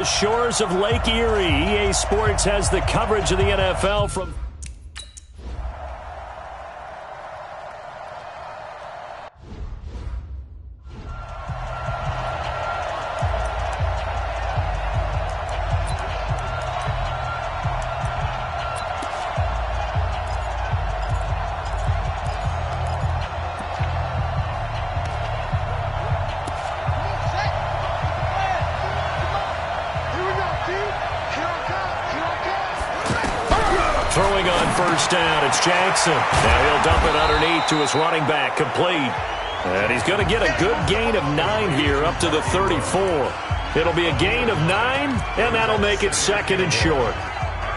The shores of Lake Erie. EA Sports has the coverage of the NFL from... Throwing on first down, it's Jackson. Now he'll dump it underneath to his running back, complete. And he's going to get a good gain of 9 here up to the 34. It'll be a gain of 9, and that'll make it second and short.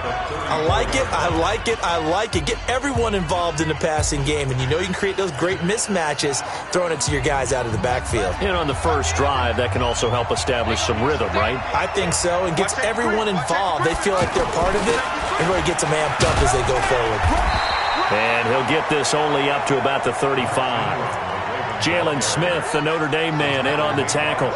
I like it, I like it, I like it. Get everyone involved in the passing game, and you know you can create those great mismatches throwing it to your guys out of the backfield. And on the first drive, that can also help establish some rhythm, right? I think so, and gets everyone involved. They feel like they're part of it, and really gets them amped up as they go forward. And he'll get this only up to about the 35. Jalen Smith, the Notre Dame man, in on the tackle.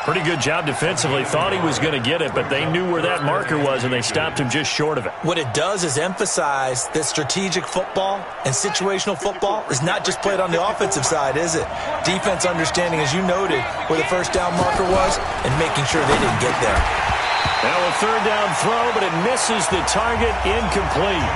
Pretty good job defensively. Thought he was going to get it, but they knew where that marker was, and they stopped him just short of it. What it does is emphasize that strategic football and situational football is not just played on the offensive side, is it? Defense understanding, as you noted, where the first down marker was and making sure they didn't get there. Now a third down throw, but it misses the target, incomplete.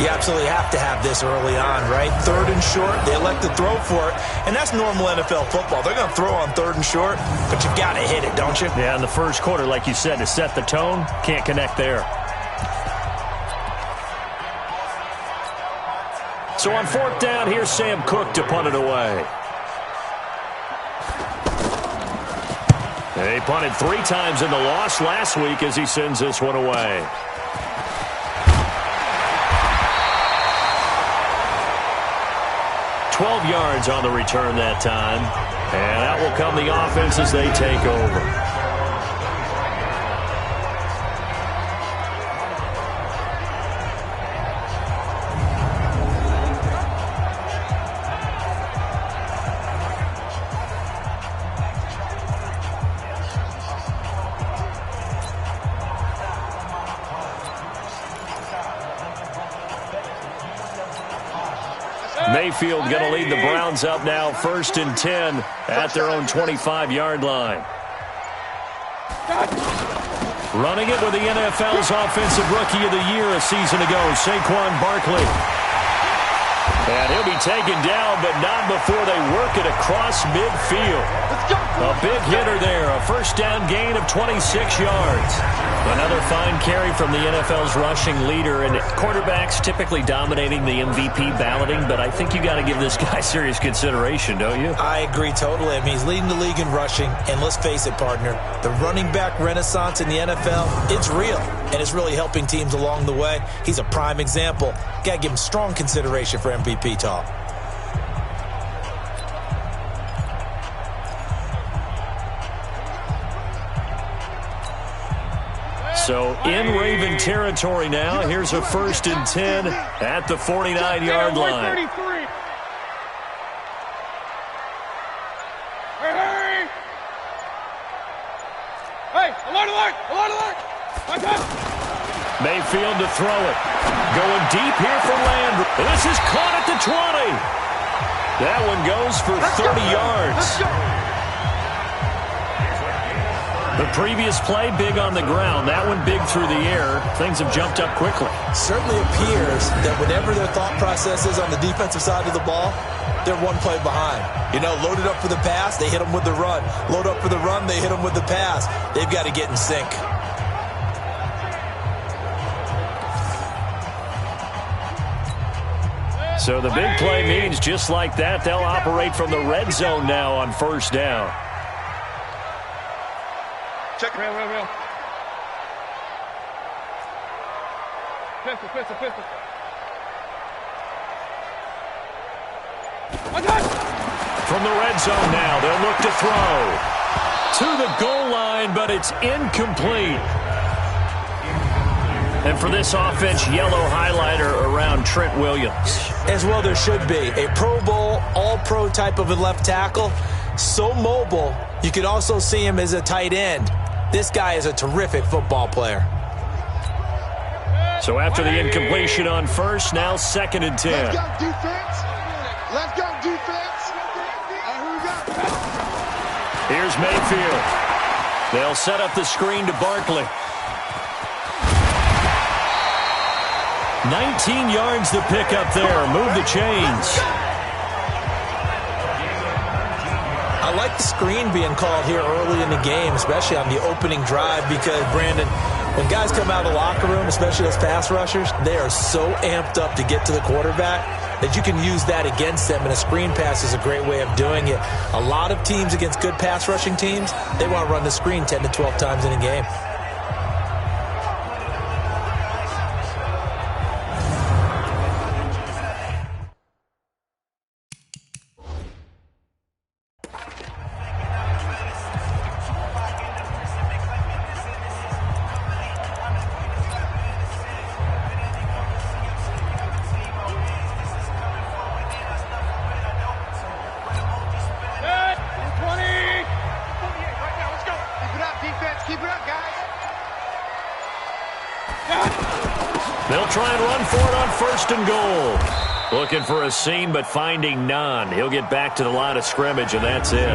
You absolutely have to have this early on, right? Third and short, they elect to throw for it, and that's normal NFL football. They're going to throw on third and short, but you've got to hit it, don't you? Yeah, in the first quarter, like you said, to set the tone, can't connect there. So on fourth down, here's Sam Cook to punt it away. He punted 3 times in the loss last week as he sends this one away. $12 yards on the return that time. And that will come the offense as they take over. Mayfield going to lead the Browns up now, 1st and 10 at their own 25-yard line. Running it with the NFL's Offensive Rookie of the Year a season ago, Saquon Barkley. And he'll be taken down, but not before they work it across midfield. A big hitter there, a first down gain of 26 yards. Another fine carry from the NFL's rushing leader, and quarterbacks typically dominating the MVP balloting, but I think you got to give this guy serious consideration, don't you? I agree totally. I mean, he's leading the league in rushing, and let's face it, partner, the running back renaissance in the NFL, it's real, and it's really helping teams along the way. He's a prime example. Got to give him strong consideration for MVP talk. So in Raven territory now. Here's a 1st and 10 at the 49-yard line. Mayfield to throw it. Going deep here for Landry. This is caught at the 20. That one goes for 30 yards. The previous play, big on the ground. That one big through the air. Things have jumped up quickly. Certainly appears that whatever their thought process is on the defensive side of the ball, they're one play behind. You know, loaded up for the pass, they hit them with the run. Load up for the run, they hit them with the pass. They've got to get in sync. So the big play means just like that, they'll operate from the red zone now on first down. Check. Real. Pistol. From the red zone now, they'll look to throw. To the goal line, but it's incomplete. And for this offense, yellow highlighter around Trent Williams. As well there should be. A Pro Bowl, all-pro type of a left tackle. so mobile. You could also see him as a tight end. This guy is a terrific football player. So after the incompletion on first, now 2nd and 10. Let's go, defense. Let's go, defense. Here we go. Here's Mayfield. They'll set up the screen to Barkley. 19 yards to pick up there. Move the chains. I like the screen being called here early in the game, especially on the opening drive, because, Brandon, when guys come out of the locker room, especially those pass rushers, they are so amped up to get to the quarterback that you can use that against them, and a screen pass is a great way of doing it. A lot of teams against good pass rushing teams, they want to run the screen 10 to 12 times in a game. They'll try and run for it on 1st and goal. Looking for a seam, but finding none. He'll get back to the line of scrimmage, and that's it.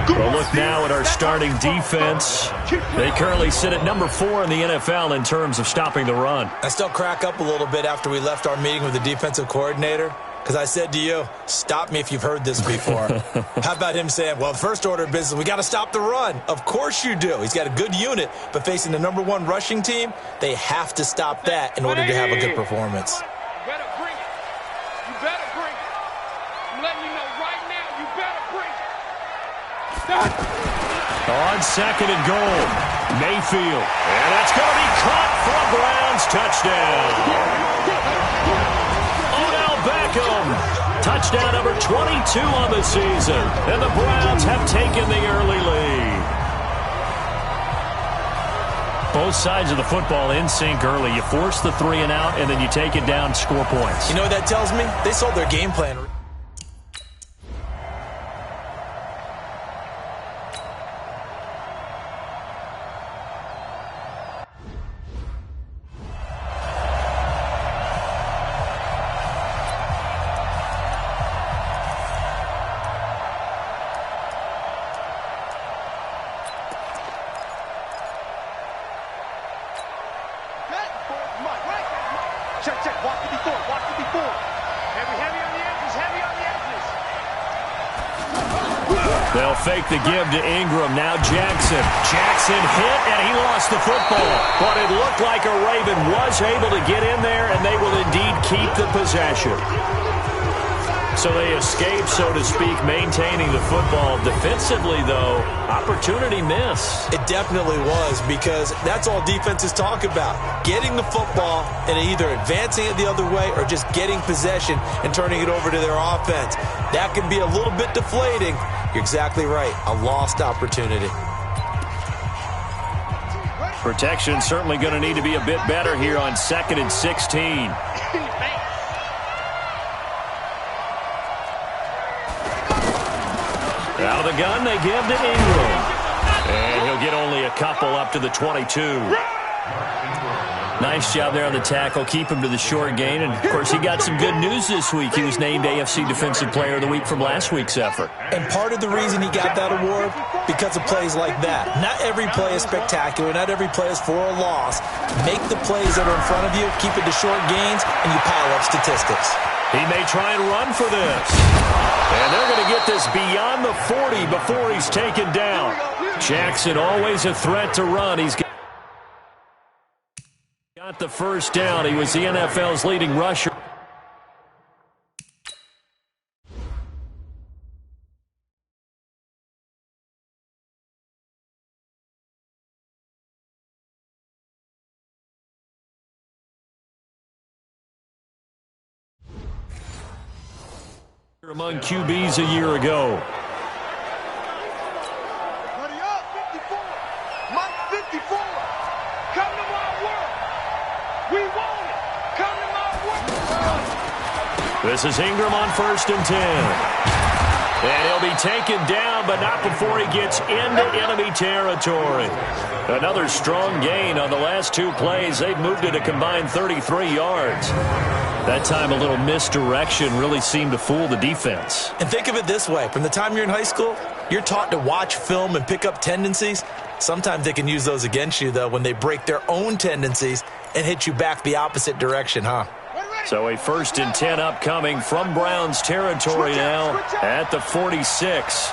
We'll look now at our starting defense. They currently sit at number 4 in the NFL in terms of stopping the run. I still crack up a little bit after we left our meeting with the defensive coordinator, because I said to you, stop me if you've heard this before. How about him saying, well, first order of business, we got to stop the run. Of course you do. He's got a good unit, but facing the number 1 rushing team, they have to stop that in order to have a good performance. You better bring it. You better bring it. I'm letting you know right now, you better bring it. On 2nd and goal, Mayfield. And that's going to be caught for a Browns touchdown. Touchdown number 22 on the season. And the Browns have taken the early lead. Both sides of the football in sync early. You force the 3 and out, and then you take it down, score points. You know what that tells me? They sold their game plan. Check. Watch it before. Heavy on the edges. They'll fake the give to Ingram. Now Jackson. Jackson hit, and he lost the football. But it looked like a Raven was able to get in there, and they will indeed keep the possession. So they escape, so to speak, maintaining the football. Defensively, though, opportunity miss. It definitely was, because that's all defenses talk about. Getting the football and either advancing it the other way or just getting possession and turning it over to their offense. That can be a little bit deflating. You're exactly right. A lost opportunity. Protection certainly going to need to be a bit better here on 2nd and 16. Out of the gun, they give to Ingram. And he'll get only a couple up to the 22. Nice job there on the tackle. Keep him to the short gain. And, of course, he got some good news this week. He was named AFC Defensive Player of the Week from last week's effort. And part of the reason he got that award, because of plays like that. Not every play is spectacular. Not every play is for a loss. Make the plays that are in front of you, keep it to short gains, and you pile up statistics. He may try and run for this. And they're going to get this beyond the 40 before he's taken down. Jackson always a threat to run. He's got the first down. He was the NFL's leading rusher. Among QBs a year ago. Ready up, 54. Mike 54. Come to my world. We want it. Come to my world. This is Ingram on 1st and 10. And he'll be taken down, but not before he gets into enemy territory. Another strong gain on the last two plays. They've moved it a combined 33 yards. That time a little misdirection really seemed to fool the defense. And think of it this way. From the time you're in high school, you're taught to watch film and pick up tendencies. Sometimes they can use those against you, though, when they break their own tendencies and hit you back the opposite direction, huh? So a 1st and 10 upcoming from Browns territory now at the 46.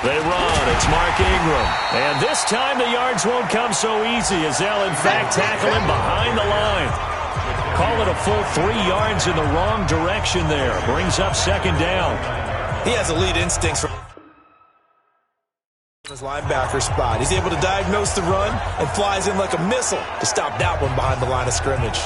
They run. It's Mark Ingram. And this time the yards won't come so easy as they'll, in fact, tackle him behind the line. Call it a full 3 yards in the wrong direction there. Brings up 2nd down. He has elite instincts from his linebacker spot. He's able to diagnose the run and flies in like a missile to stop that one behind the line of scrimmage.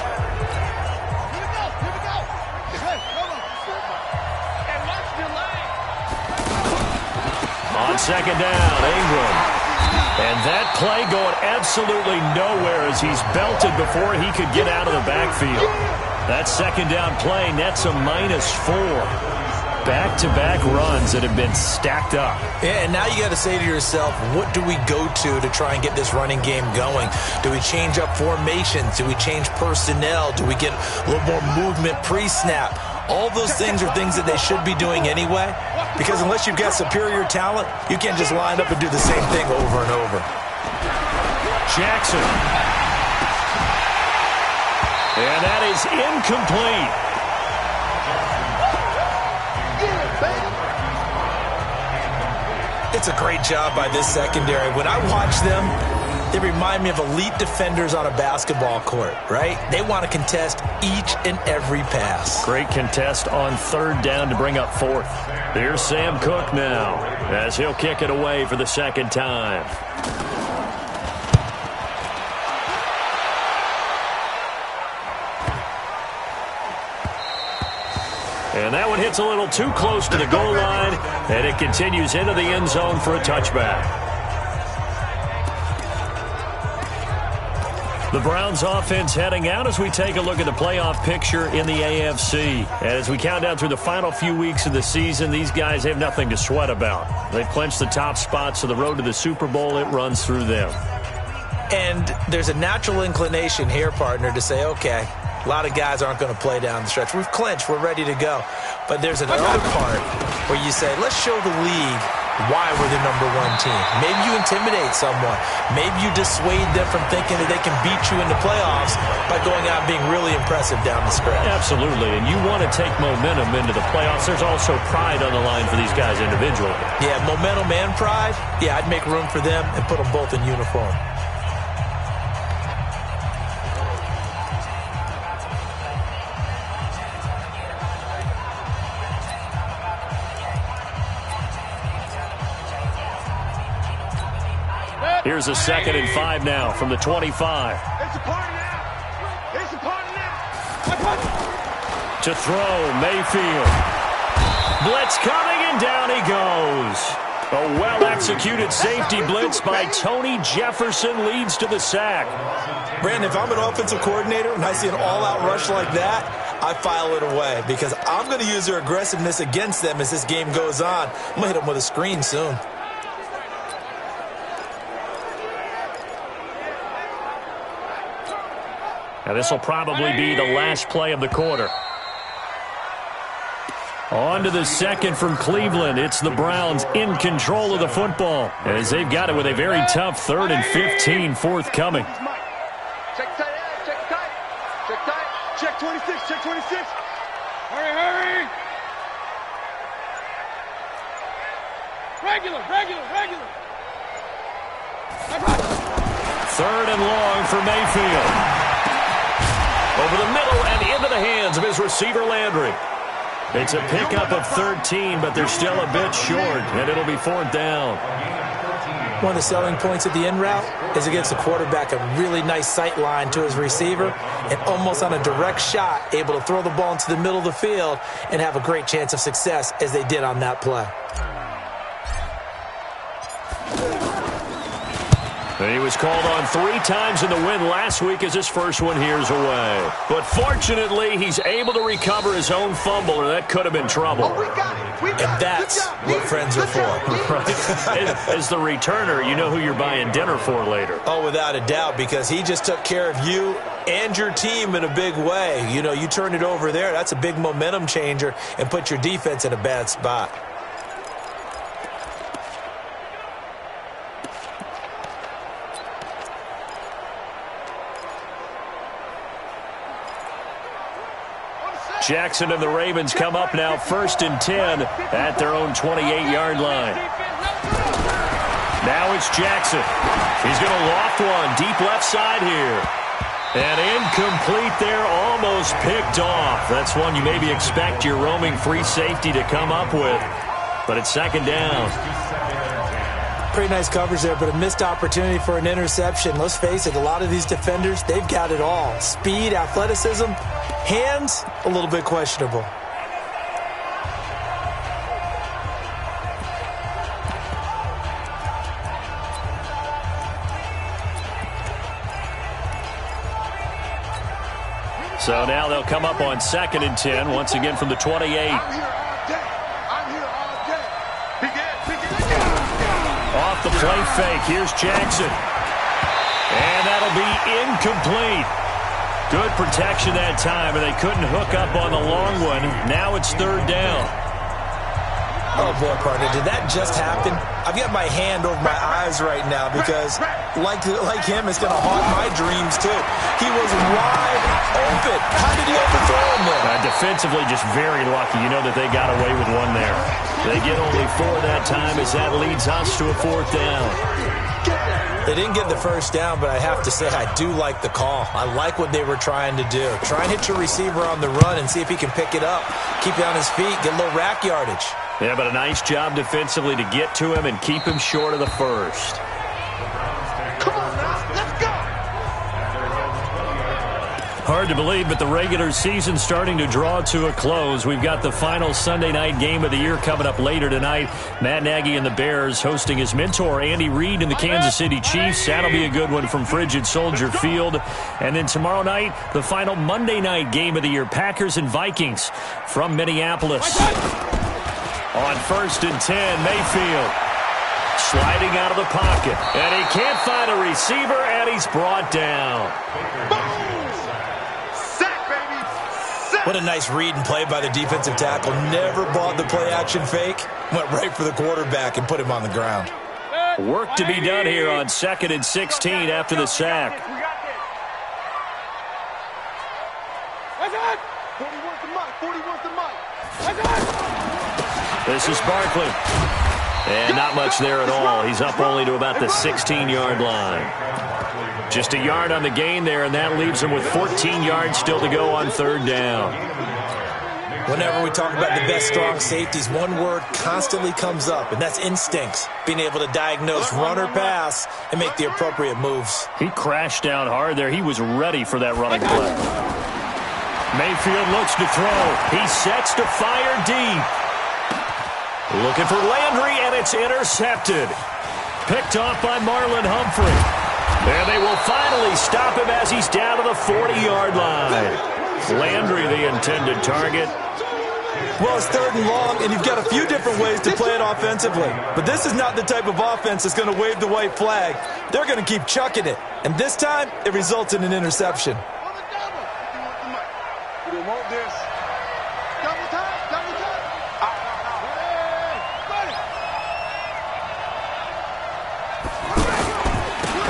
On 2nd down, Ingram. And that play going absolutely nowhere as he's belted before he could get out of the backfield. That 2nd down play nets a -4. Back-to-back runs that have been stacked up. Yeah, and now you got to say to yourself, what do we go to try and get this running game going? Do we change up formations? Do we change personnel? Do we get a little more movement pre-snap? All those things are things that they should be doing anyway, because unless you've got superior talent, you can't just line up and do the same thing over and over. Jackson. And that is incomplete. It's a great job by this secondary. When I watch them, they remind me of elite defenders on a basketball court, right? They want to contest each and every pass. Great contest on 3rd down to bring up 4th. Here's Sam Cook now as he'll kick it away for the 2nd time. And that one hits a little too close to the goal line, and it continues into the end zone for a touchback. The Browns offense heading out as we take a look at the playoff picture in the AFC. And as we count down through the final few weeks of the season, these guys have nothing to sweat about. They've clinched the top spots, so the road to the Super Bowl, it runs through them. And there's a natural inclination here, partner, to say, okay, a lot of guys aren't going to play down the stretch. We've clinched. We're ready to go. But there's another part where you say, let's show the league why we're the #1 team. Maybe you intimidate someone. Maybe you dissuade them from thinking that they can beat you in the playoffs by going out and being really impressive down the stretch. Absolutely, and you want to take momentum into the playoffs. There's also pride on the line for these guys individually. Yeah, momentum and pride. Yeah, I'd make room for them and put them both in uniform. Here's a 2nd and 5 now from the 25. It's a party now. It's a party now. To throw, Mayfield. Blitz coming, and down he goes. A well-executed safety blitz by Tony Jefferson leads to the sack. Brandon, if I'm an offensive coordinator and I see an all-out rush like that, I file it away because I'm going to use their aggressiveness against them as this game goes on. I'm going to hit them with a screen soon. Now this will probably be the last play of the quarter. On to the 2nd from Cleveland. It's the Browns in control of the football as they've got it with a very tough 3rd and 15 forthcoming. Check tight, check tight, check tight, check 26, check 26. Hurry, hurry. Regular. 3rd and long for Mayfield. Over the middle and into the hands of his receiver, Landry. It's a pickup of 13, but they're still a bit short, and it'll be 4th down. One of the selling points of the in route is it gives the quarterback a really nice sight line to his receiver and almost on a direct shot able to throw the ball into the middle of the field and have a great chance of success as they did on that play. He was called on 3 times in the win last week as his first one here's away. But fortunately, he's able to recover his own fumble, or that could have been trouble. Oh, we got it. And that's what friends are for. As the returner, you know who you're buying dinner for later. Oh, without a doubt, because he just took care of you and your team in a big way. You know, you turn it over there, that's a big momentum changer and put your defense in a bad spot. Jackson and the Ravens come up now 1st and 10 at their own 28-yard line. Now it's Jackson. He's going to loft one deep left side here. And incomplete there, almost picked off. That's one you maybe expect your roaming free safety to come up with. But it's 2nd down. Pretty nice coverage there, but a missed opportunity for an interception. Let's face it, a lot of these defenders, they've got it all. Speed, athleticism, hands, a little bit questionable. So now they'll come up on 2nd and 10, once again from the 28. I'm here all day. I'm here all day. Off the play fake, here's Jackson. And that'll be incomplete. Good protection that time, and they couldn't hook up on the long one. Now it's 3rd down. Oh, boy, partner, did that just happen? I've got my hand over my eyes right now because, like him, it's going to haunt my dreams, too. He was wide open. How did he overthrow him there? Defensively, just very lucky. You know that they got away with one there. They get only 4 that time as that leads us to a 4th down. They didn't get the 1st down, but I have to say I do like the call. I like what they were trying to do. Try and hit your receiver on the run and see if he can pick it up. Keep it on his feet, get a little rack yardage. Yeah, but a nice job defensively to get to him and keep him short of the 1st. Come on now, let's go. Hard to believe, but the regular season's starting to draw to a close. We've got the final Sunday night game of the year coming up later tonight. Matt Nagy and the Bears hosting his mentor, Andy Reid, and the Kansas City Chiefs. That'll be a good one from Frigid Soldier Field. And then tomorrow night, the final Monday night game of the year, Packers and Vikings from Minneapolis. On 1st and 10, Mayfield sliding out of the pocket. And he can't find a receiver, and he's brought down. What a nice read and play by the defensive tackle. Never bought the play-action fake. Went right for the quarterback and put him on the ground. Work to be done here on 2nd and 16 after the sack. This is Barkley. And not much there at all. He's up only to about the 16-yard line. Just a yard on the gain there, and that leaves him with 14 yards still to go on 3rd down. Whenever we talk about the best strong safeties, one word constantly comes up, and that's instincts. Being able to diagnose run or pass and make the appropriate moves. He crashed down hard there. He was ready for that running play. Mayfield looks to throw. He sets to fire deep. Looking for Landry, and it's intercepted. Picked off by Marlon Humphrey. And they will finally stop him as he's down to the 40-yard line. Landry, the intended target. Well, it's 3rd and long, and you've got a few different ways to play it offensively. But this is not the type of offense that's going to wave the white flag. They're going to keep chucking it. And this time, it results in an interception.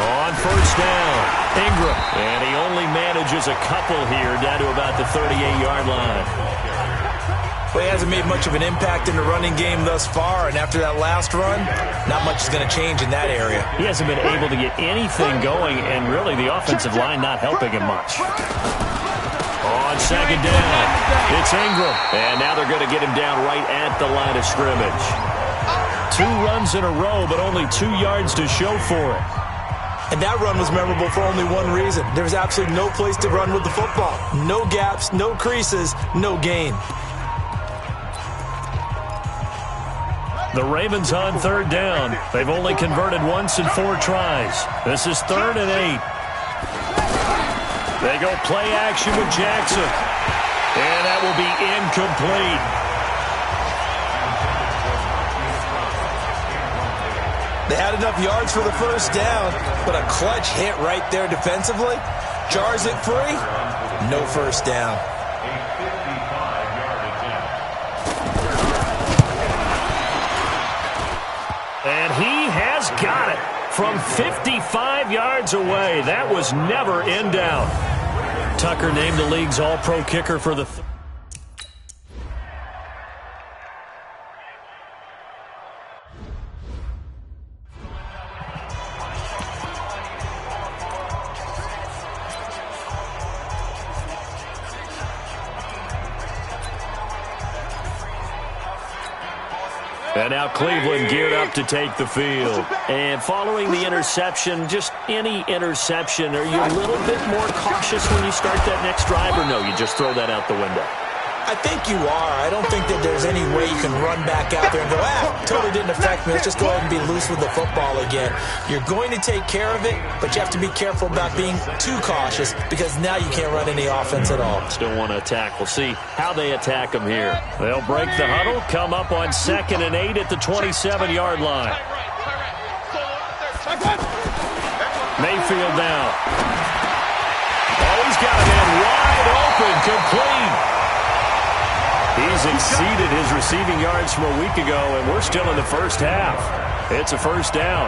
On 1st down, Ingram. And he only manages a couple here down to about the 38-yard line. Well, he hasn't made much of an impact in the running game thus far, and after that last run, not much is going to change in that area. He hasn't been able to get anything going, and really the offensive line not helping him much. On 2nd down, it's Ingram. And now they're going to get him down right at the line of scrimmage. 2 runs in a row, but only 2 yards to show for it. And that run was memorable for only one reason. There was absolutely no place to run with the football. No gaps, no creases, no gain. The Ravens on third down. They've only converted once in 4 tries. This is 3rd and 8. They go play action with Jackson. And that will be incomplete. They had enough yards for the first down, but a clutch hit right there defensively. Jars it free. No first down. And he has got it from 55 yards away. That was never in doubt. Tucker named the league's all-pro kicker for the... And now Cleveland geared up to take the field. And following the interception, just any interception, are you a little bit more cautious when you start that next drive, or no, you just throw that out the window? I think you are. I don't think that there's any way you can run back out there and go, totally didn't affect me. Let's just go ahead and be loose with the football again. You're going to take care of it, but you have to be careful about being too cautious because now you can't run any offense at all. Still want to attack. We'll see how they attack them here. They'll break the huddle, come up on 2nd and 8 at the 27-yard line. Mayfield now. Oh, he's got a man wide open, complete. He's exceeded his receiving yards from a week ago, and we're still in the first half. It's a first down.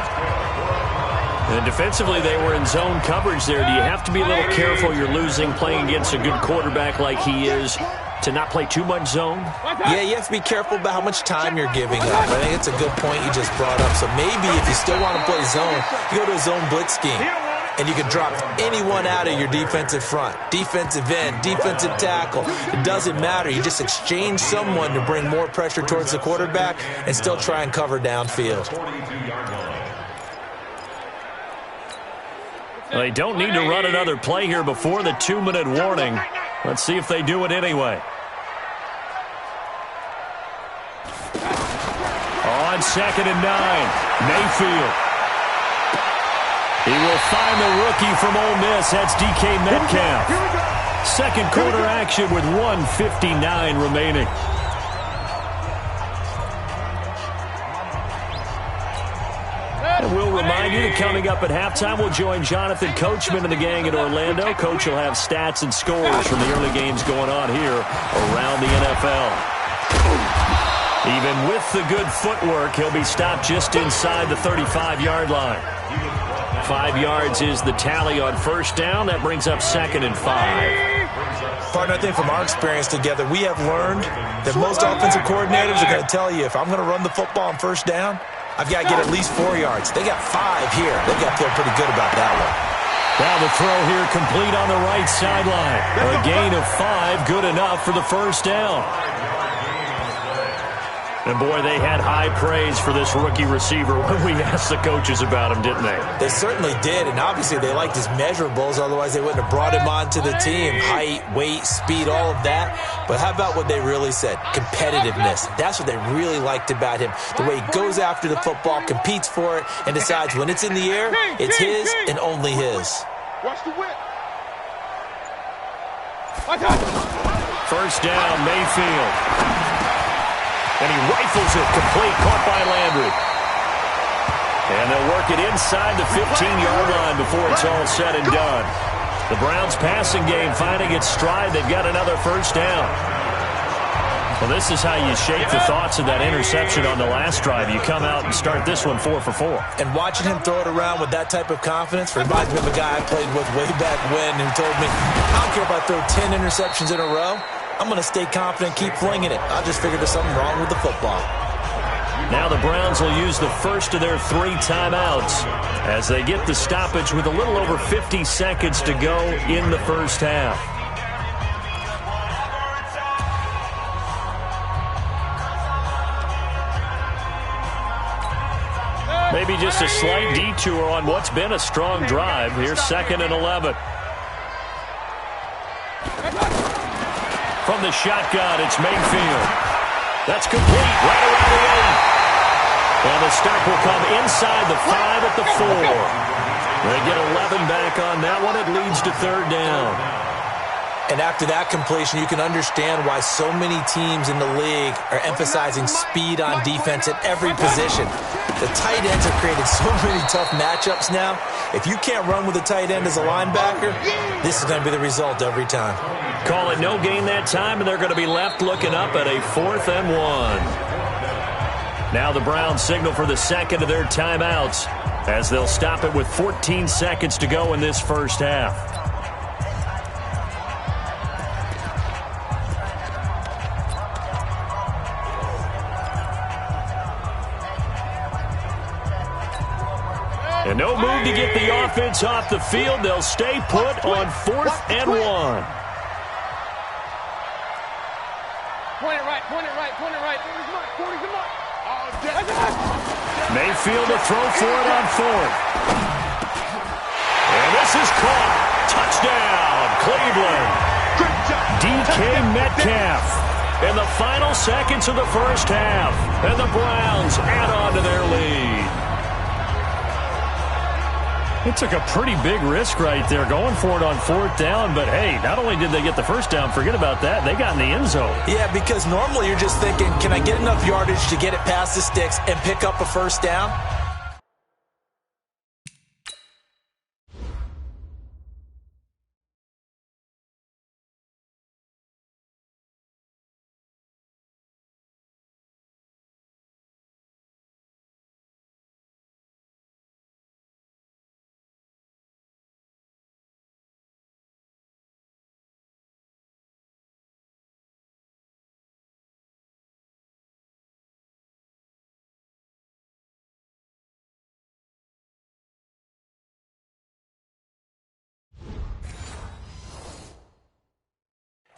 And defensively, they were in zone coverage there. Do you have to be a little careful? You're losing, playing against a good quarterback like he is, to not play too much zone? Yeah, you have to be careful about how much time you're giving up. I think it's a good point you just brought up. So maybe if you still want to play zone, you go to a zone blitz scheme. And you can drop anyone out of your defensive front, defensive end, defensive tackle. It doesn't matter. You just exchange someone to bring more pressure towards the quarterback and still try and cover downfield. They don't need to run another play here before the 2-minute warning. Let's see if they do it anyway. On 2nd and 9, Mayfield. He will find the rookie from Ole Miss. That's DK Metcalf. Second quarter action with 1:59 remaining. And we'll remind you that coming up at halftime, we'll join Jonathan Coachman and the gang in Orlando. Coach will have stats and scores from the early games going on here around the NFL. Even with the good footwork, he'll be stopped just inside the 35-yard line. 5 yards is the tally on first down. That brings up 2nd and 5. Partner, I think from our experience together, we have learned that most offensive coordinators are going to tell you, if I'm going to run the football on first down, I've got to get at least 4 yards. They got 5 here. They've got to feel pretty good about that one. Now the throw here complete on the right sideline. A gain of 5, good enough for the first down. And, boy, they had high praise for this rookie receiver when we asked the coaches about him, didn't they? They certainly did, and obviously they liked his measurables. Otherwise, they wouldn't have brought him onto the team. Height, weight, speed, all of that. But how about what they really said? Competitiveness. That's what they really liked about him. The way he goes after the football, competes for it, and decides when it's in the air, it's his and only his. Watch the whip. First down, Mayfield. And he rifles it complete, caught by Landry. And they'll work it inside the 15-yard line before it's all said and done. The Browns' passing game finding its stride. They've got another first down. Well, this is how you shape the thoughts of that interception on the last drive. You come out and start this one 4 for 4. And watching him throw it around with that type of confidence reminds me of a guy I played with way back when who told me, I don't care if I throw 10 interceptions in a row. I'm going to stay confident, keep flinging it. I just figured there's something wrong with the football. Now the Browns will use the first of their 3 timeouts as they get the stoppage with a little over 50 seconds to go in the first half. Maybe just a slight detour on what's been a strong drive. Here's 2nd and 11. From the shotgun, it's Mayfield. That's complete right around the 8. And the stop will come inside the 5 at the 4. They get 11 back on that one. It leads to third down. And after that completion, you can understand why so many teams in the league are emphasizing speed on defense at every position. The tight ends have created so many tough matchups now. If you can't run with a tight end as a linebacker, this is going to be the result every time. Call it no gain that time, and they're going to be left looking up at a 4th and 1. Now the Browns signal for the second of their timeouts as they'll stop it with 14 seconds to go in this first half. And no move to get the offense off the field. They'll stay put on 4th and 1. Point it right, point it right, point it right. Point it right. Mayfield to throw for it on 4th. And this is caught. Touchdown, Cleveland. DK Metcalf in the final seconds of the first half. And the Browns add on to their lead. It took a pretty big risk right there going for it on 4th down. But, hey, not only did they get the first down, forget about that, they got in the end zone. Yeah, because normally you're just thinking, can I get enough yardage to get it past the sticks and pick up a first down?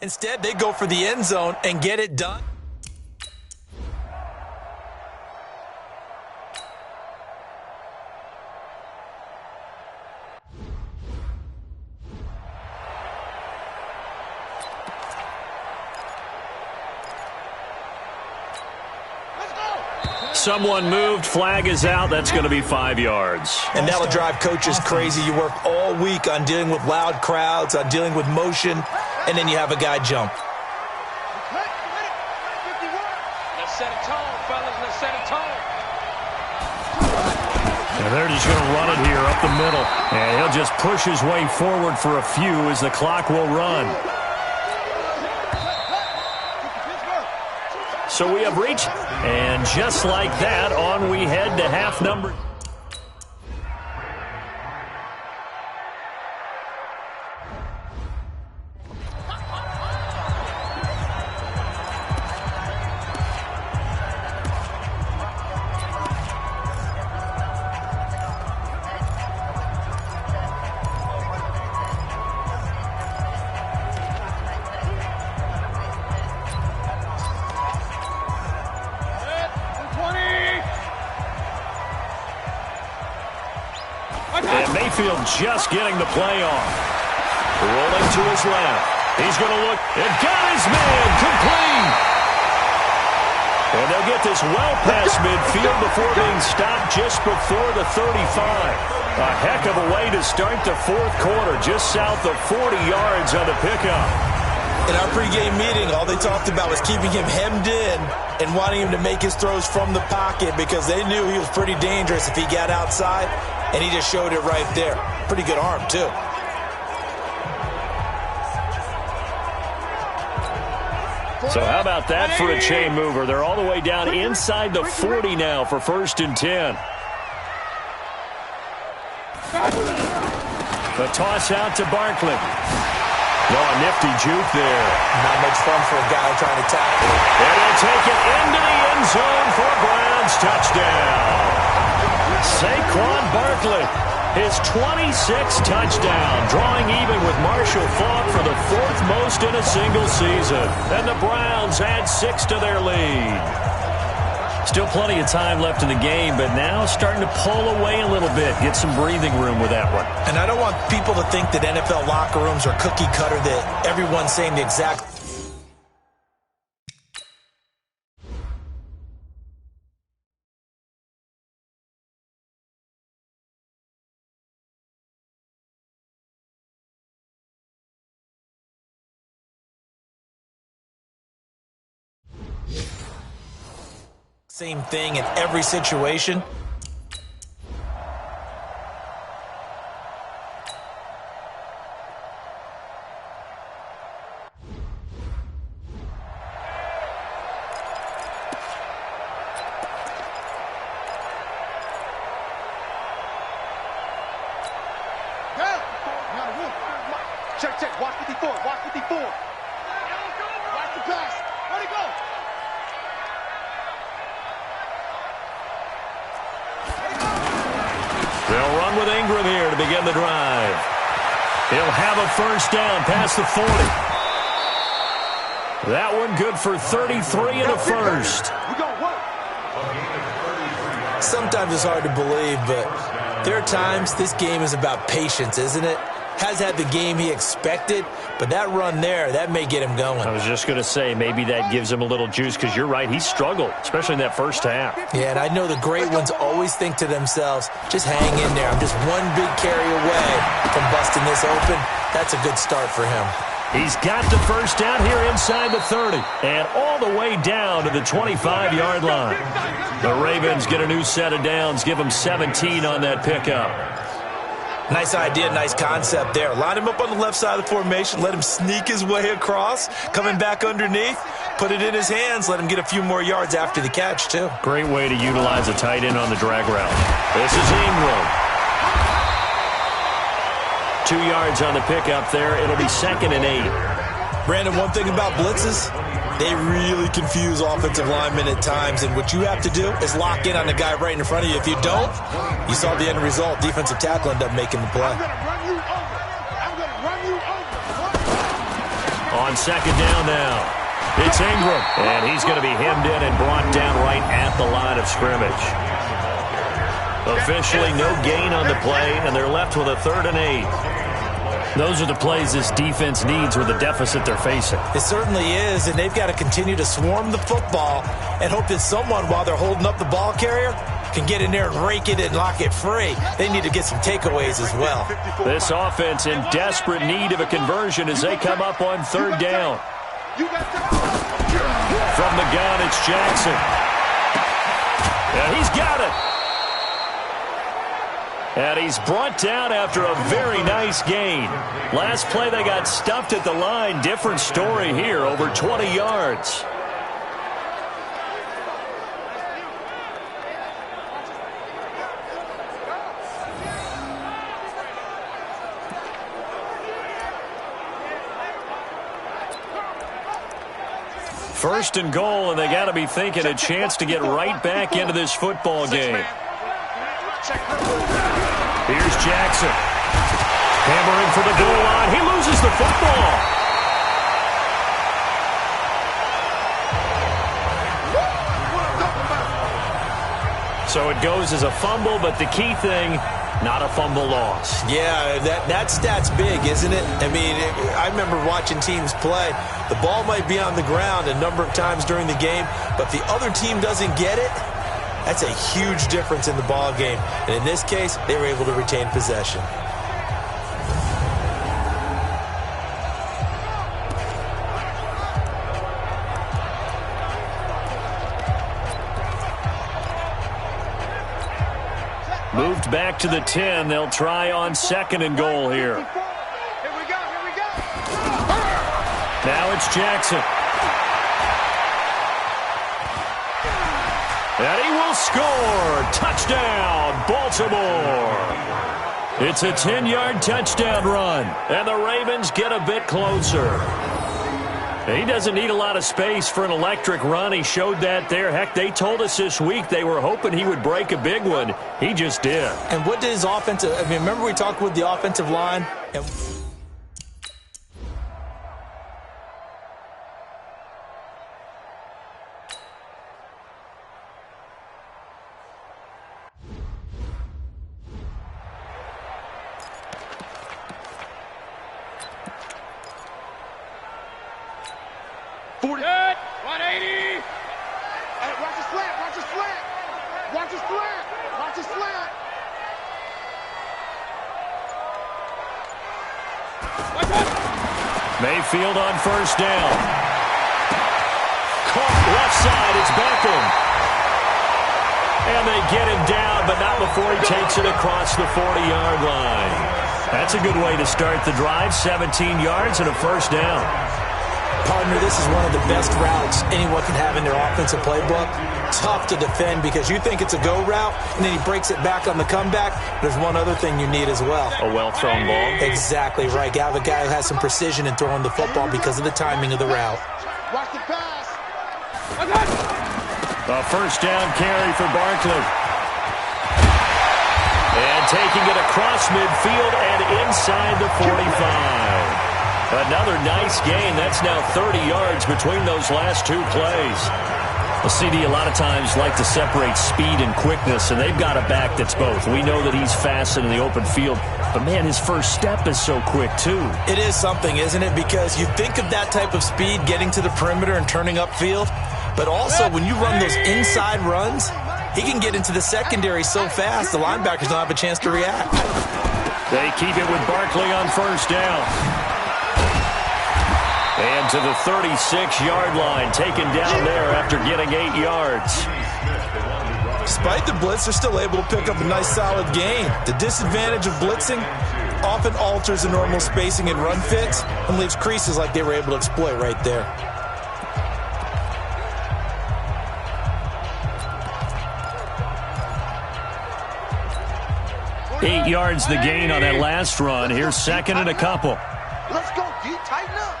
Instead, they go for the end zone and get it done. Someone moved. Flag is out. That's going to be 5 yards. And that'll drive coaches crazy. You work all week on dealing with loud crowds, on dealing with motion, and then you have a guy jump. Let's set a tone, fellas. Let's set a tone. And they're just going to run it here up the middle. And he'll just push his way forward for a few as the clock will run. So we have reached, and just like that, on we head to half number. And Mayfield just getting the play off. Rolling to his left. He's going to look and got his man complete. And they'll get this well past midfield before being stopped just before the 35. A heck of a way to start the fourth quarter, just south of 40 yards on the pickup. In our pregame meeting, all they talked about was keeping him hemmed in and wanting him to make his throws from the pocket because they knew he was pretty dangerous if he got outside, and he just showed it right there. Pretty good arm, too. So how about that for a chain mover? They're all the way down inside the 40 now for 1st and 10. The toss out to Barkley. No, a nifty juke there. Not much fun for a guy trying to tackle. And he'll take it into the end zone for a Browns touchdown. Saquon Barkley, his 26th touchdown, drawing even with Marshall Faulk for the 4th most in a single season. And the Browns add 6 to their lead. Still plenty of time left in the game, but now starting to pull away a little bit, get some breathing room with that one. And I don't want people to think that NFL locker rooms are cookie cutter, that everyone's saying the exact Same thing in every situation. Check, check. Watch 54. Watch 54. Watch the pass. Where'd he go? They'll run with Ingram here to begin the drive. He'll have a first down past the 40. That one good for 33 in the first. Sometimes it's hard to believe, but there are times this game is about patience, isn't it? Has had the game he expected, but that run there, that may get him going. I was just going to say, maybe that gives him a little juice, because you're right, he struggled, especially in that first half. Yeah, and I know the great ones always think to themselves, just hang in there. I'm just one big carry away from busting this open. That's a good start for him. He's got the first down here inside the 30 and all the way down to the 25-yard line. The Ravens get a new set of downs, give him 17 on that pickup. Nice idea, nice concept there. Line him up on the left side of the formation, let him sneak his way across, coming back underneath, put it in his hands, let him get a few more yards after the catch, too. Great way to utilize a tight end on the drag route. This is Ingram. 2 yards on the pickup there. It'll be 2nd and 8. Brandon, one thing about blitzes, they really confuse offensive linemen at times, and what you have to do is lock in on the guy right in front of you. If you don't, you saw the end result. Defensive tackle ended up making the play. I'm going to run you over. I'm going to run you over. On 2nd down now, it's Ingram, and he's going to be hemmed in and brought down right at the line of scrimmage. Officially no gain on the play, and they're left with a 3rd and 8. Those are the plays this defense needs with the deficit they're facing. It certainly is, and they've got to continue to swarm the football and hope that someone, while they're holding up the ball carrier, can get in there and rake it and lock it free. They need to get some takeaways as well. This offense in desperate need of a conversion as they come up on 3rd down. From the gun, it's Jackson. And he's got it. And he's brought down after a very nice gain. Last play, they got stuffed at the line. Different story here, over 20 yards. First and goal, and they got to be thinking a chance to get right back into this football game. Here's Jackson. Hammering for the goal line. He loses the football. So it goes as a fumble, but the key thing, not a fumble loss. Yeah, that stat's big, isn't it? I mean, I remember watching teams play. The ball might be on the ground a number of times during the game, but if the other team doesn't get it, that's a huge difference in the ball game. And in this case, they were able to retain possession. Moved back to the 10. They'll try on 2nd and goal here. Here we go, here we go. Now it's Jackson. And he will score. Touchdown, Baltimore. It's a 10-yard touchdown run. And the Ravens get a bit closer. He doesn't need a lot of space for an electric run. He showed that there. Heck, they told us this week they were hoping he would break a big one. He just did. And what did his offensive, I mean, remember we talked with the offensive line? And Good. 180. Hey, watch the slant. Watch the slant. Watch the slant. Watch the slant. Mayfield on first down. Caught left side. It's Beckham. And they get him down, but not before he takes it across the 40-yard line. That's a good way to start the drive. 17 yards and a first down. Partner, this is one of the best routes anyone can have in their offensive playbook. Tough to defend because you think it's a go route, and then he breaks it back on the comeback. There's one other thing you need as well. A well-thrown ball. Exactly right. You have a guy who has some precision in throwing the football because of the timing of the route. Watch the pass. A first down carry for Barkley. And taking it across midfield and inside the 45. Another nice gain. That's now 30 yards between those last two plays. The CD a lot of times like to separate speed and quickness, and they've got a back that's both. We know that he's fast in the open field, but, man, his first step is so quick, too. It is something, isn't it? Because you think of that type of speed getting to the perimeter and turning upfield, but also when you run those inside runs, he can get into the secondary so fast the linebackers don't have a chance to react. They keep it with Barkley on first down. And to the 36-yard line, taken down there after getting 8 yards. Despite the blitz, they're still able to pick up a nice, solid gain. The disadvantage of blitzing often alters the normal spacing and run fits and leaves creases like they were able to exploit right there. Eight yards the gain on that last run. Here's second and a couple. Let's go, D. Tighten up.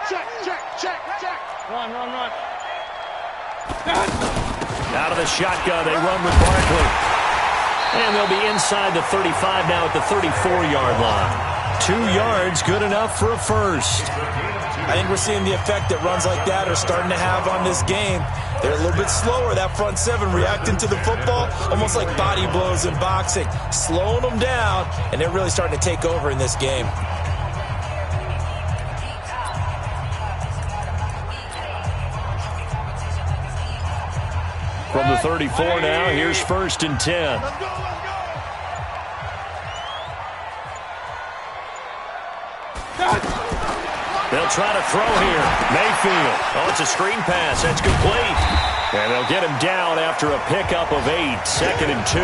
Check. Run. Out of the shotgun, they run with Barkley. And they'll be inside the 35 now at the 34-yard line. 2 yards, good enough for a first. I think we're seeing the effect that runs like that are starting to have on this game. They're a little bit slower, that front seven, reacting to the football, almost like body blows in boxing, slowing them down, and they're really starting to take over in this game. From the 34 now, here's first and 10. Let's go. They'll try to throw here. Mayfield. Oh, it's a screen pass. That's complete. And they'll get him down after a pickup of 8. Second and 2.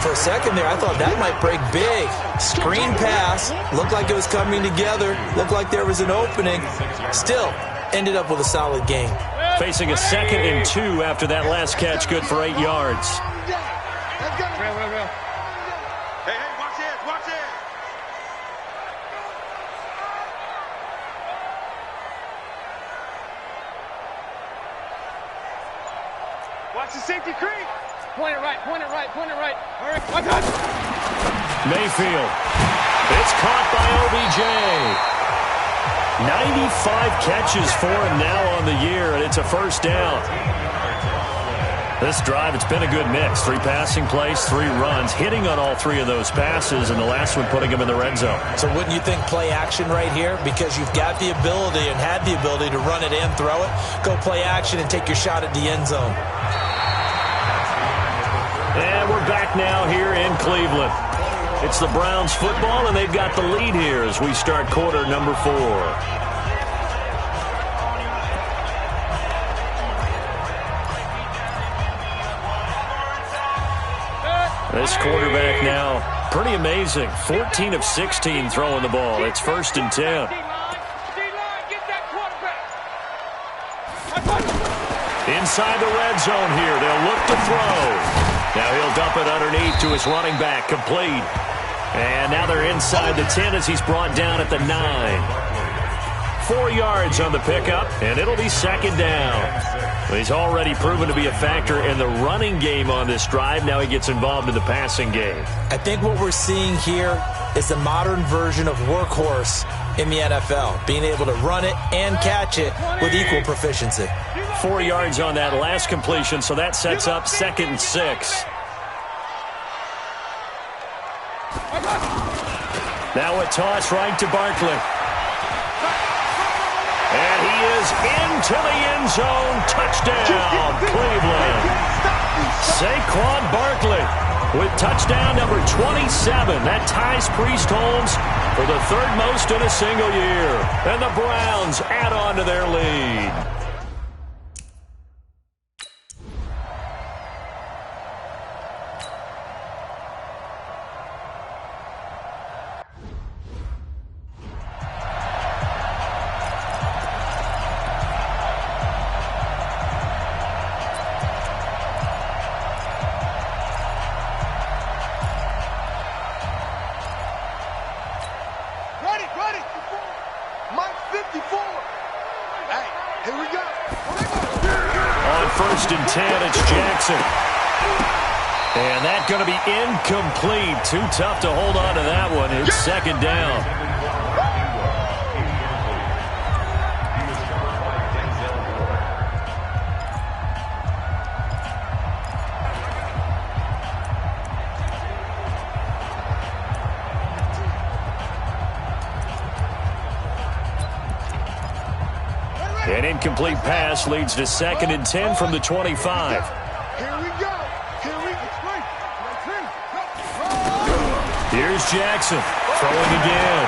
For a second there, I thought that might break big. Screen pass. Looked like it was coming together. Looked like there was an opening. Still, ended up with a solid game. Facing a second and 2 after that last catch, good for 8 yards. Real. Hey, watch it. Watch the safety creep. Point it right. Hurry. Mayfield. It's caught by OBJ. 95 catches for him now on the year, and it's a first down. This drive, it's been a good mix. 3 passing plays, 3 runs, hitting on all 3 of those passes, and the last one putting him in the red zone. So wouldn't you think play action right here? Because you've got the ability and had the ability to run it and throw it. Go play action and take your shot at the end zone. And we're back now here in Cleveland. It's the Browns football, and they've got the lead here as we start quarter number 4. This quarterback now, pretty amazing. 14 of 16 throwing the ball. It's first and 10. D-line, get that quarterback. Inside the red zone here. They'll look to throw. Now he'll dump it underneath to his running back. Complete. And now they're inside the 10 as he's brought down at the 9. 4 yards on the pickup, and it'll be second down. He's already proven to be a factor in the running game on this drive. Now he gets involved in the passing game. I think what we're seeing here is the modern version of workhorse in the NFL, being able to run it and catch it with equal proficiency. 4 yards on that last completion, so that sets up second and 6. Now a toss right to Barkley. And he is into the end zone. Touchdown, Cleveland. Saquon Barkley with touchdown number 27. That ties Priest Holmes for the 3rd most in a single year. And the Browns add on to their lead. Here we go. On 1st and 10, it's Jackson. And that's going to be incomplete. Too tough to hold on to that one. It's 2nd down. An incomplete pass leads to 2nd and 10 from the 25. Here we go. Here's Jackson throwing again.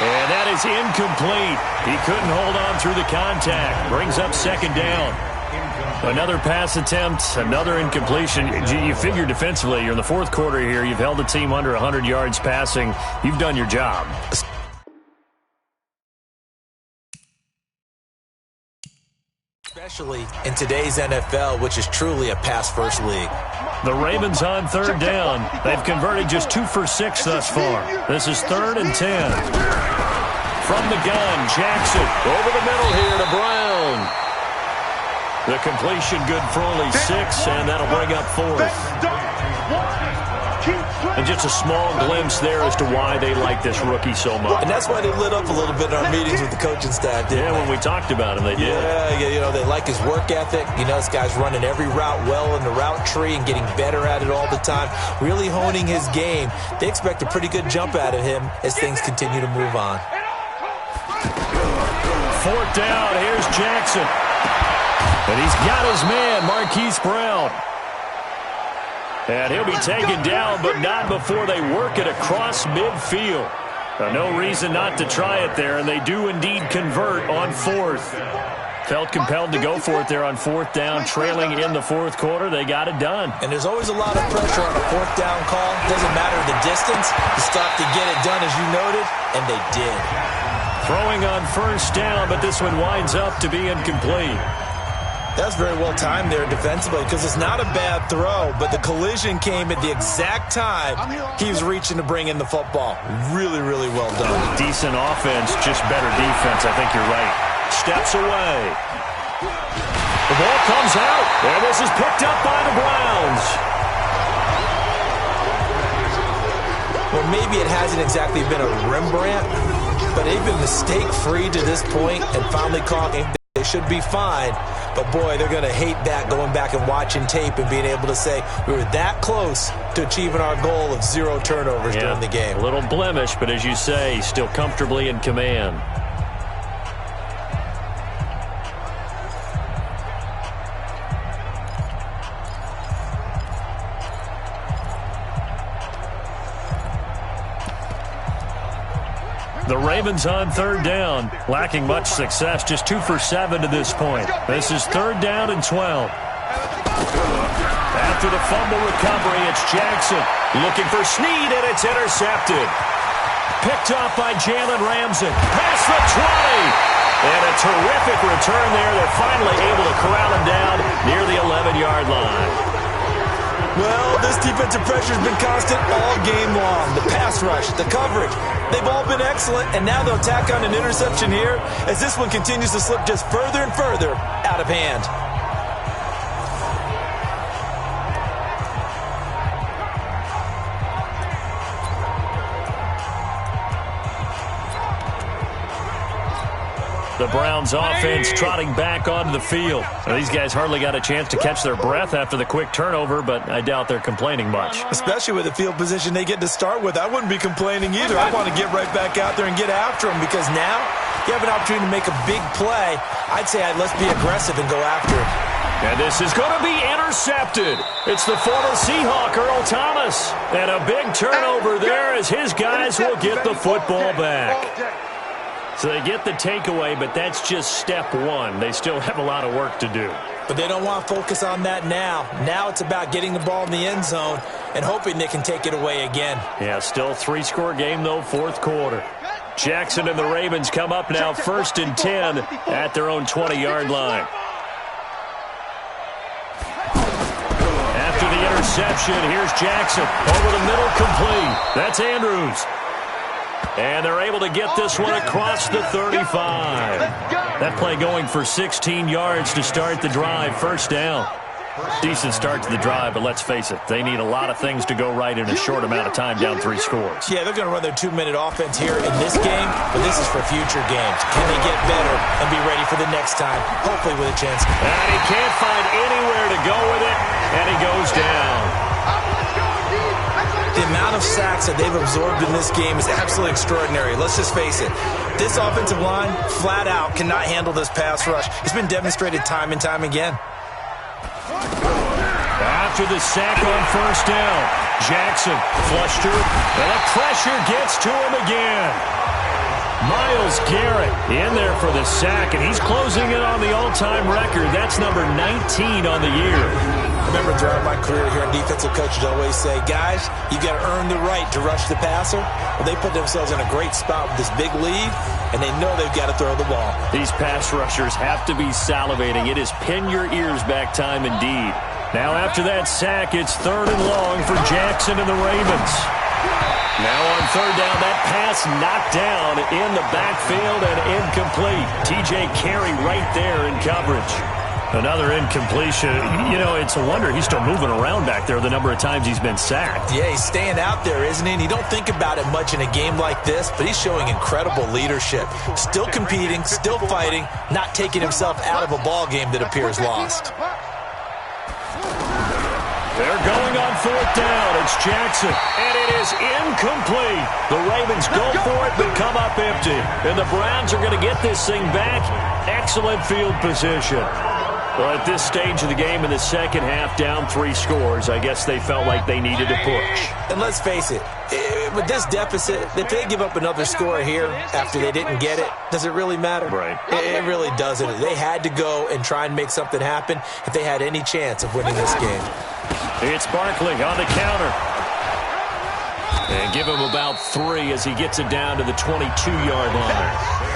And that is incomplete. He couldn't hold on through the contact. Brings up 2nd down. Another pass attempt, another incompletion. You figure defensively, you're in the 4th quarter here. You've held the team under 100 yards passing. You've done your job. Especially in today's NFL, which is truly a pass-first league. The Ravens on 3rd down. They've converted just 2 for 6 thus far. This is 3rd and 10. From the gun, Jackson over the middle here to Brown. The completion good for only 6, and that'll bring up 4th. And just a small glimpse there as to why they like this rookie so much. And that's why they lit up a little bit in our meetings with the coaching staff, didn't they? When we talked about him, they did. Yeah, they like his work ethic. This guy's running every route well in the route tree and getting better at it all the time, really honing his game. They expect a pretty good jump out of him as things continue to move on. 4th down, here's Jackson. And he's got his man, Marquise Brown. And he'll be taken down, but not before they work it across midfield. No reason not to try it there, and they do indeed convert on 4th. Felt compelled to go for it there on 4th down, trailing in the 4th quarter. They got it done. And there's always a lot of pressure on a 4th down call. Doesn't matter the distance. You stop to get it done, as you noted, and they did. Throwing on 1st down, but this one winds up to be incomplete. That's very well timed there defensively because it's not a bad throw, but the collision came at the exact time he was reaching to bring in the football. Really, really well done. Decent offense, just better defense. I think you're right. Steps away. The ball comes out, and this is picked up by the Browns. Well, maybe it hasn't exactly been a Rembrandt, but they've been mistake-free to this point and finally caught him. They should be fine. But, boy, they're going to hate that going back and watching tape and being able to say we were that close to achieving our goal of 0 turnovers during the game. A little blemish, but as you say, still comfortably in command. The Ravens on 3rd down, lacking much success, just 2 for 7 to this point. This is 3rd down and 12. After the fumble recovery, it's Jackson looking for Snead, and it's intercepted. Picked off by Jalen Ramsey. Past the 20. And a terrific return there. They're finally able to corral him down near the 11-yard line. Well, this defensive pressure has been constant all game long. The pass rush, the coverage, they've all been excellent, and now they'll tack on an interception here as this one continues to slip just further and further out of hand. The Browns offense trotting back onto the field. Now, these guys hardly got a chance to catch their breath after the quick turnover, but I doubt they're complaining much. Especially with the field position they get to start with. I wouldn't be complaining either. I want to get right back out there and get after them because now you have an opportunity to make a big play. I'd say let's be aggressive and go after it. And this is going to be intercepted. It's the former Seahawk, Earl Thomas. And a big turnover there as his guys will get the football back. So they get the takeaway, but that's just step one. They still have a lot of work to do. But they don't want to focus on that now. Now it's about getting the ball in the end zone and hoping they can take it away again. Yeah, still 3-score game, though, 4th quarter. Jackson and the Ravens come up now 1st and 10 at their own 20-yard line. After the interception, here's Jackson. Over the middle, complete. That's Andrews. And they're able to get this one across the 35. That play going for 16 yards to start the drive. First down. Decent start to the drive, but let's face it, they need a lot of things to go right in a short amount of time, down 3 scores. Yeah, they're going to run their 2-minute offense here in this game, but this is for future games. Can they get better and be ready for the next time, hopefully with a chance? And he can't find anywhere to go with it, and he goes down. The amount of sacks that they've absorbed in this game is absolutely extraordinary. Let's just face it. This offensive line, flat out, cannot handle this pass rush. It's been demonstrated time and time again. After the sack on first down, Jackson flushed through, and the pressure gets to him again. Myles Garrett in there for the sack, and he's closing in on the all-time record. That's number 19 on the year. I remember throughout my career here, defensive coaches always say, guys, you got to earn the right to rush the passer. Well, they put themselves in a great spot with this big lead, and they know they've got to throw the ball. These pass rushers have to be salivating. It is pin your ears back time indeed. Now after that sack, it's 3rd and long for Jackson and the Ravens. Now on 3rd down, that pass knocked down in the backfield and incomplete. T.J. Carey right there in coverage. Another incompletion. You know, it's a wonder he's still moving around back there the number of times he's been sacked. Yeah, he's staying out there, isn't he? And you don't think about it much in a game like this, but he's showing incredible leadership. Still competing, still fighting, not taking himself out of a ball game that appears lost. They're going on 4th down. It's Jackson, and it is incomplete. The Ravens go for it, but come up empty. And the Browns are going to get this thing back. Excellent field position. Well, at this stage of the game in the second half, down 3 scores, I guess they felt like they needed to push. And let's face it, with this deficit, if they give up another score here after they didn't get it, does it really matter? Right. It really doesn't. They had to go and try and make something happen if they had any chance of winning this game. It's Barkley on the counter. And give him about 3 as he gets it down to the 22-yard line.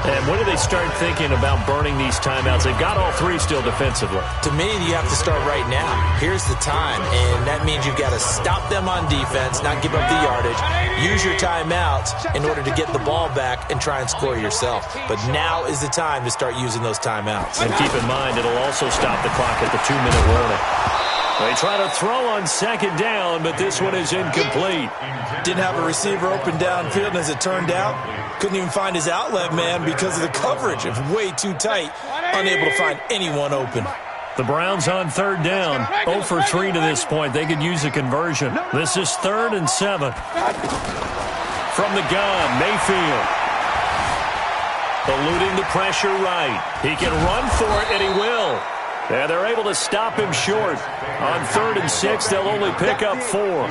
And when do they start thinking about burning these timeouts? They've got all 3 still defensively. To me, you have to start right now. Here's the time, and that means you've got to stop them on defense, not give up the yardage, use your timeouts in order to get the ball back and try and score yourself. But now is the time to start using those timeouts. And keep in mind, it'll also stop the clock at the 2-minute warning. They try to throw on 2nd down, but this one is incomplete. Didn't have a receiver open downfield, and as it turned out, couldn't even find his outlet man because of the coverage. It was way too tight, unable to find anyone open. The Browns on 3rd down, 0 for 3 to this point. They could use a conversion. This is 3rd and 7. From the gun, Mayfield. Eluding the pressure right. He can run for it, and he will. And they're able to stop him short. On 3rd and 6, they'll only pick up 4.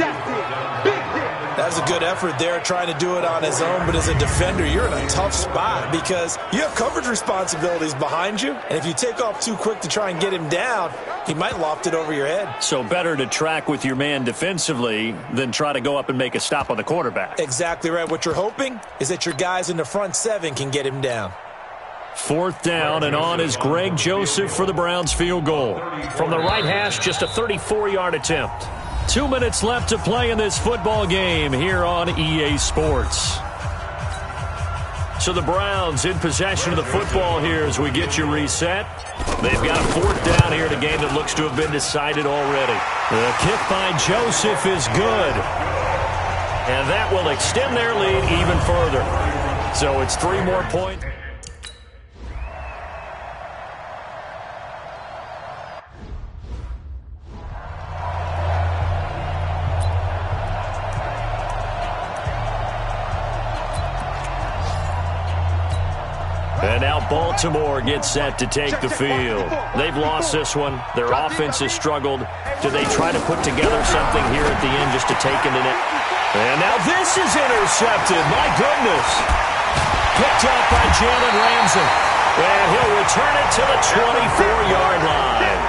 That's a good effort there, trying to do it on his own. But as a defender, you're in a tough spot because you have coverage responsibilities behind you. And if you take off too quick to try and get him down, he might loft it over your head. So better to track with your man defensively than try to go up and make a stop on the quarterback. Exactly right. What you're hoping is that your guys in the front 7 can get him down. 4th down, and on is Greg Joseph for the Browns field goal. From the right hash, just a 34-yard attempt. 2 minutes left to play in this football game here on EA Sports. So the Browns in possession of the football here as we get you reset. They've got a 4th down here in a game that looks to have been decided already. The kick by Joseph is good. And that will extend their lead even further. So it's 3 more points. And now Baltimore gets set to take the field. They've lost this one. Their offense has struggled. Do they try to put together something here at the end just to take it in it? And now this is intercepted. My goodness. Picked up by Jalen Ramsey. And he'll return it to the 24-yard line.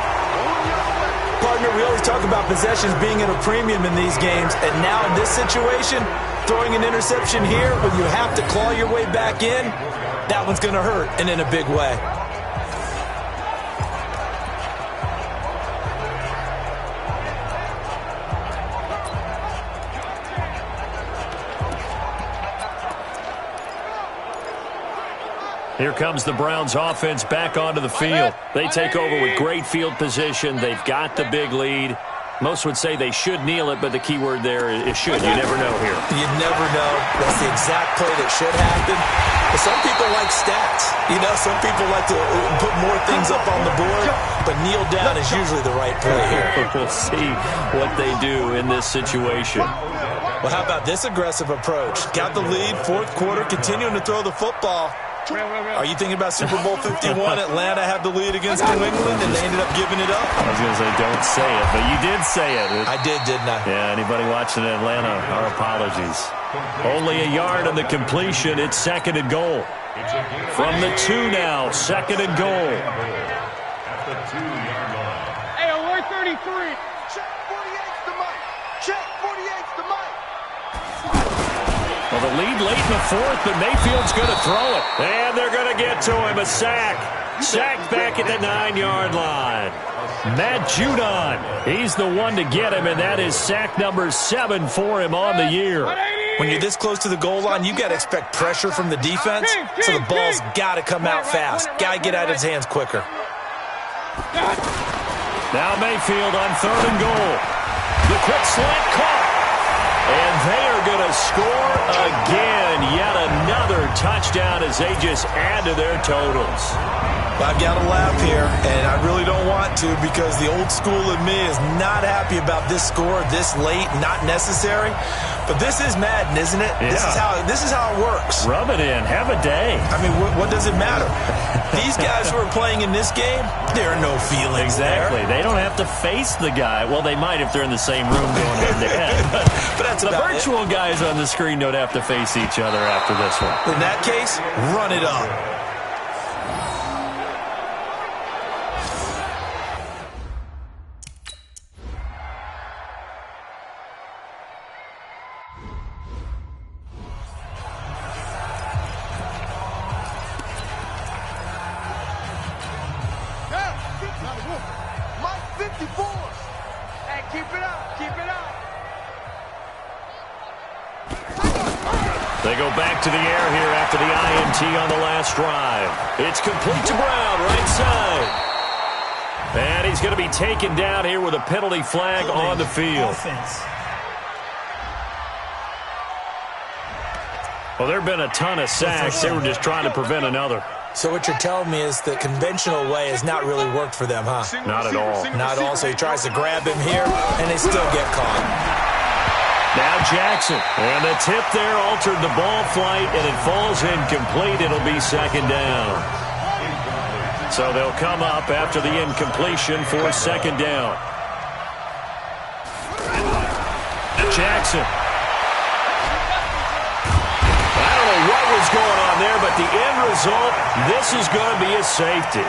Partner, we always talk about possessions being at a premium in these games. And now in this situation, throwing an interception here when you have to claw your way back in, that one's going to hurt, and in a big way. Here comes the Browns offense back onto the field. They take over with great field position. They've got the big lead. Most would say they should kneel it, but the key word there is should. You never know here. You never know. That's the exact play that should happen. But some people like stats. You know, some people like to put more things up on the board, but kneel down is usually the right play here. We'll see what they do in this situation. Well, how about this aggressive approach? Got the lead, fourth quarter, continuing to throw the football. Are you thinking about Super Bowl 51? Atlanta had the lead against New England, and they ended up giving it up? I was going to say, don't say it, but you did say it. I did, didn't I? Yeah, anybody watching in Atlanta, our apologies. Only a yard on the completion. It's second and goal. From the 2 now, second and goal. Hey, alert 33. Check 48's the mic. Check 48's the mic. Well, the lead late in the fourth, but Mayfield's going to throw it. And they're going to get to him. A sack. Sacked back at the 9-yard line. Matt Judon, he's the one to get him, and that is sack number 7 for him on the year. When you're this close to the goal line, you got to expect pressure from the defense, so the ball's got to come out fast. Got to get out of his hands quicker. Now Mayfield on third and goal. The quick slant caught. And they are going to score again. Yet another touchdown as they just add to their totals. I've got to laugh here, and I really don't want to because the old school in me is not happy about this score this late, not necessary. But this is Madden, isn't it? Yeah. This is how it works. Rub it in. Have a day. I mean, what does it matter? These guys who are playing in this game, there are no feelings Exactly. there. They don't have to face the guy. Well, they might if they're in the same room going head-to-head. But that's the about virtual guys on the screen don't have to face each other after this one. In that case, run it up. Mike 54. Hey, keep it up. Keep it up. They go back to the air here after the INT on the last drive. It's complete to Brown, right side. And he's going to be taken down here with a penalty flag on the field. Well, there have been a ton of sacks. They were just trying to prevent another. So what you're telling me is the conventional way has not really worked for them, huh? Not at all. Not at all. So he tries to grab him here, and they still get caught. Now Jackson. And the tip there altered the ball flight, and it falls incomplete. It'll be second down. So they'll come up after the incompletion for second down. Jackson. I don't know what was going on there, but the end result, this is going to be a safety.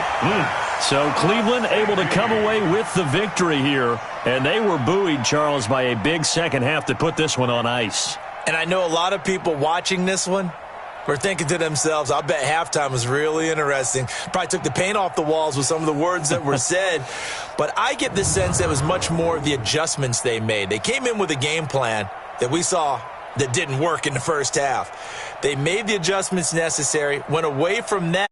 So Cleveland able to come away with the victory here, and they were buoyed, Charles, by a big second half to put this one on ice. And I know a lot of people watching this one were thinking to themselves, I bet halftime was really interesting. Probably took the paint off the walls with some of the words that were said. But I get the sense that it was much more of the adjustments they made. They came in with a game plan that we saw that didn't work in the first half. They made the adjustments necessary, went away from that.